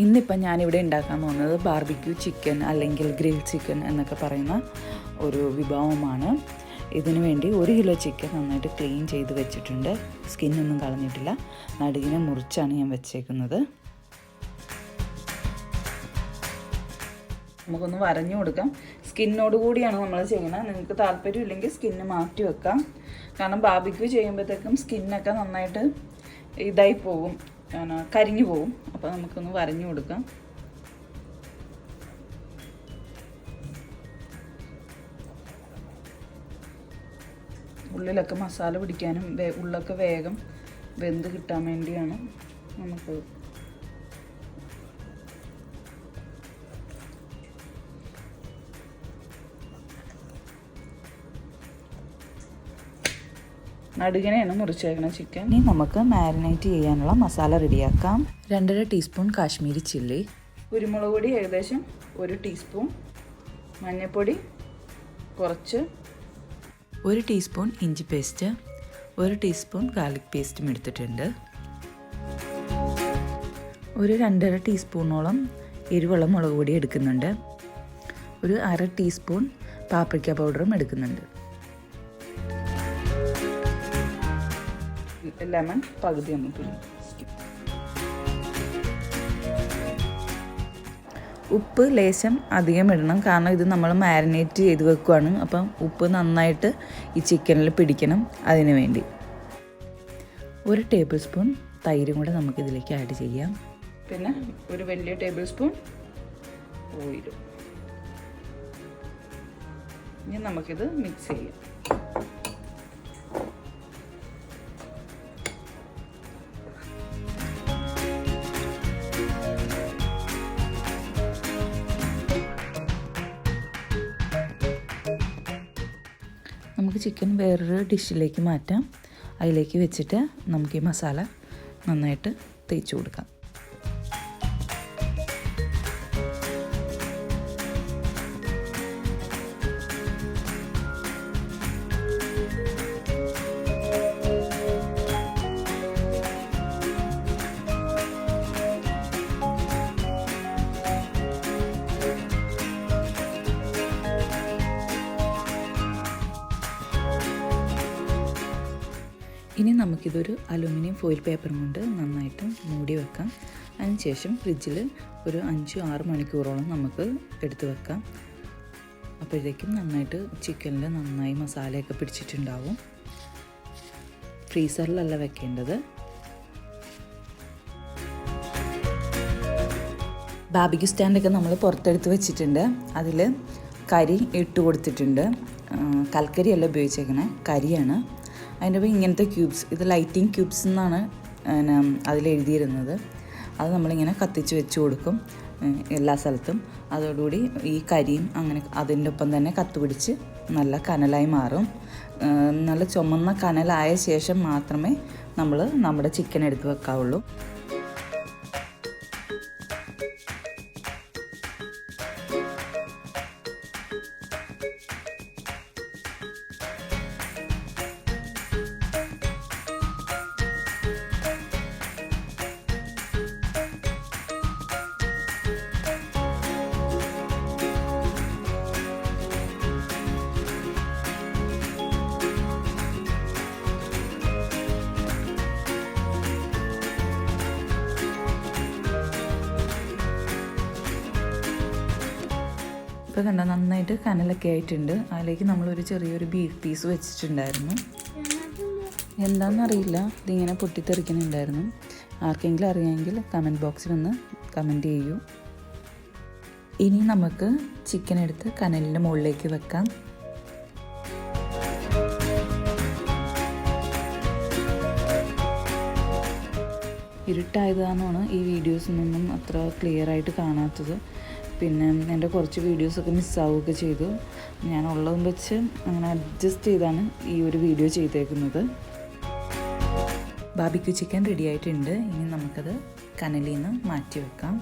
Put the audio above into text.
ഇന്നിപ്പം ഞാനിവിടെ ഉണ്ടാക്കാൻ പോകുന്നത് ബാർബിക്യൂ ചിക്കൻ അല്ലെങ്കിൽ ഗ്രിൽ ചിക്കൻ എന്നൊക്കെ പറയുന്ന ഒരു വിഭവമാണ്. ഇതിനു വേണ്ടി 1 കിലോ ചിക്കൻ നന്നായിട്ട് ക്ലീൻ ചെയ്ത് വെച്ചിട്ടുണ്ട്. സ്കിന്നൊന്നും കളഞ്ഞിട്ടില്ല. നടുകിനെ മുറിച്ചാണ് ഞാൻ വെച്ചേക്കുന്നത്. നമുക്കൊന്ന് വരഞ്ഞു കൊടുക്കാം. സ്കിന്നോട് കൂടിയാണ് നമ്മൾ ചെയ്യുന്നത്. നിങ്ങൾക്ക് താല്പര്യമില്ലെങ്കിൽ സ്കിന്ന് മാറ്റി വെക്കാം. കാരണം ബാർബിക്യൂ ചെയ്യുമ്പോഴത്തേക്കും സ്കിന്നൊക്കെ നന്നായിട്ട് ഇതായി പോകും, കരിഞ്ഞു പോകും. അപ്പോൾ നമുക്കൊന്ന് വരഞ്ഞു കൊടുക്കാം. ഉള്ളിലൊക്കെ മസാല പിടിക്കാനും ഉള്ളൊക്കെ വേഗം വെന്ത് കിട്ടാൻ വേണ്ടിയാണ് നമുക്ക് നടുകിനെയാണ് മുറിച്ചേക്കണം ചിക്കൻ. ഇനി നമുക്ക് മാരിനേറ്റ് ചെയ്യാനുള്ള മസാല റെഡിയാക്കാം. 2.5 ടീസ്പൂൺ കാശ്മീരി ചില്ലി, കുരുമുളക് പൊടി ഏകദേശം 1 ടീസ്പൂൺ, മഞ്ഞൾപ്പൊടി കുറച്ച്, 1 ടീസ്പൂൺ ഇഞ്ചി പേസ്റ്റ്, 1 ടീസ്പൂൺ ഗാർലിക് പേസ്റ്റും എടുത്തിട്ടുണ്ട്. ഒരു 2.5 ടീസ്പൂണോളം എരിവുള്ള മുളക് പൊടി എടുക്കുന്നുണ്ട്. ഒരു 1/2 ടീസ്പൂൺ പാപ്രിക്ക പൗഡറും എടുക്കുന്നുണ്ട്. ലെമൺ പകുതി ഒന്ന് പിഴിഞ്ഞ്. ഉപ്പ് ലേശം അധികം ഇടണം, കാരണം ഇത് നമ്മൾ മാരിനേറ്റ് ചെയ്ത് വെക്കുകയാണ്. അപ്പം ഉപ്പ് നന്നായിട്ട് ഈ ചിക്കനിൽ പിടിക്കണം. അതിന് വേണ്ടി 1 ടേബിൾ സ്പൂൺ തൈരും കൂടെ നമുക്കിതിലേക്ക് ആഡ് ചെയ്യാം. പിന്നെ ഒരു വലിയ ടേബിൾ സ്പൂൺ ഓയിലും. ഇനി നമുക്കിത് മിക്സ് ചെയ്യാം. നമുക്ക് ചിക്കൻ വേറൊരു ഡിഷിലേക്ക് മാറ്റാം. അതിലേക്ക് വെച്ചിട്ട് നമുക്ക് ഈ മസാല നന്നായിട്ട് തേച്ച് കൊടുക്കാം. ഇനി നമുക്കിതൊരു അലുമിനിയം ഫോയിൽ പേപ്പറും കൊണ്ട് നന്നായിട്ട് മൂടി വെക്കാം. അതിനുശേഷം ഫ്രിഡ്ജിൽ ഒരു 5-6 മണിക്കൂറോളം നമുക്ക് എടുത്ത് വെക്കാം. അപ്പോഴത്തേക്കും നന്നായിട്ട് ചിക്കനിൽ നന്നായി മസാലയൊക്കെ പിടിച്ചിട്ടുണ്ടാവും. ഫ്രീസറിലല്ല വെക്കേണ്ടത്. ബാർബിക്യൂ സ്റ്റാൻഡൊക്കെ നമ്മൾ പുറത്തെടുത്ത് വെച്ചിട്ടുണ്ട്. അതിൽ കരി ഇട്ട് കൊടുത്തിട്ടുണ്ട്. കൽക്കരിയല്ല ഉപയോഗിച്ചേക്കണേ, കരിയാണ്. അതിൻ്റെ ഒപ്പം ഇങ്ങനത്തെ ക്യൂബ്സ്, ഇത് ലൈറ്റിംഗ് ക്യൂബ്സ് എന്നാണ് അതിലെഴുതിയിരുന്നത്. അത് നമ്മളിങ്ങനെ കത്തിച്ച് വെച്ച് കൊടുക്കും എല്ലാ സ്ഥലത്തും. അതോടുകൂടി ഈ കരിയും അങ്ങനെ അതിൻ്റെ ഒപ്പം തന്നെ കത്തുപിടിച്ച് നല്ല കനലായി മാറും. നല്ല ചുമന്ന കനലായ ശേഷം മാത്രമേ നമ്മൾ നമ്മുടെ ചിക്കൻ എടുത്ത് വെക്കാവുള്ളൂ. ഇപ്പോൾ കണ്ട നന്നായിട്ട് കനലൊക്കെ ആയിട്ടുണ്ട്. അതിലേക്ക് നമ്മളൊരു ചെറിയൊരു ബീഫ് പീസ് വെച്ചിട്ടുണ്ടായിരുന്നു. എന്താണെന്നറിയില്ല, ഇതിങ്ങനെ പൊട്ടിത്തെറിക്കുന്നുണ്ടായിരുന്നു. ആർക്കെങ്കിലും അറിയാമെങ്കിൽ കമൻറ്റ് ബോക്സിൽ ഒന്ന് കമൻറ്റ് ചെയ്യൂ. ഇനി നമുക്ക് ചിക്കൻ എടുത്ത് കനലിൻ്റെ മുകളിലേക്ക് വെക്കാം. ഇരുട്ടായതാണെന്നാണ് ഈ വീഡിയോസിനൊന്നും അത്ര ക്ലിയർ ആയിട്ട് കാണാത്തത്. പിന്നെ എൻ്റെ കുറച്ച് വീഡിയോസൊക്കെ മിസ്സാവുകയൊക്കെ ചെയ്തു. ഞാൻ ഉള്ളതും വെച്ച് അങ്ങനെ അഡ്ജസ്റ്റ് ചെയ്താണ് ഈ ഒരു വീഡിയോ ചെയ്തേക്കുന്നത്. ബാർബിക്യൂ ചിക്കൻ റെഡി ആയിട്ടുണ്ട്. ഇനി നമുക്കത് കനലിൽ നിന്ന് മാറ്റി വെക്കാം.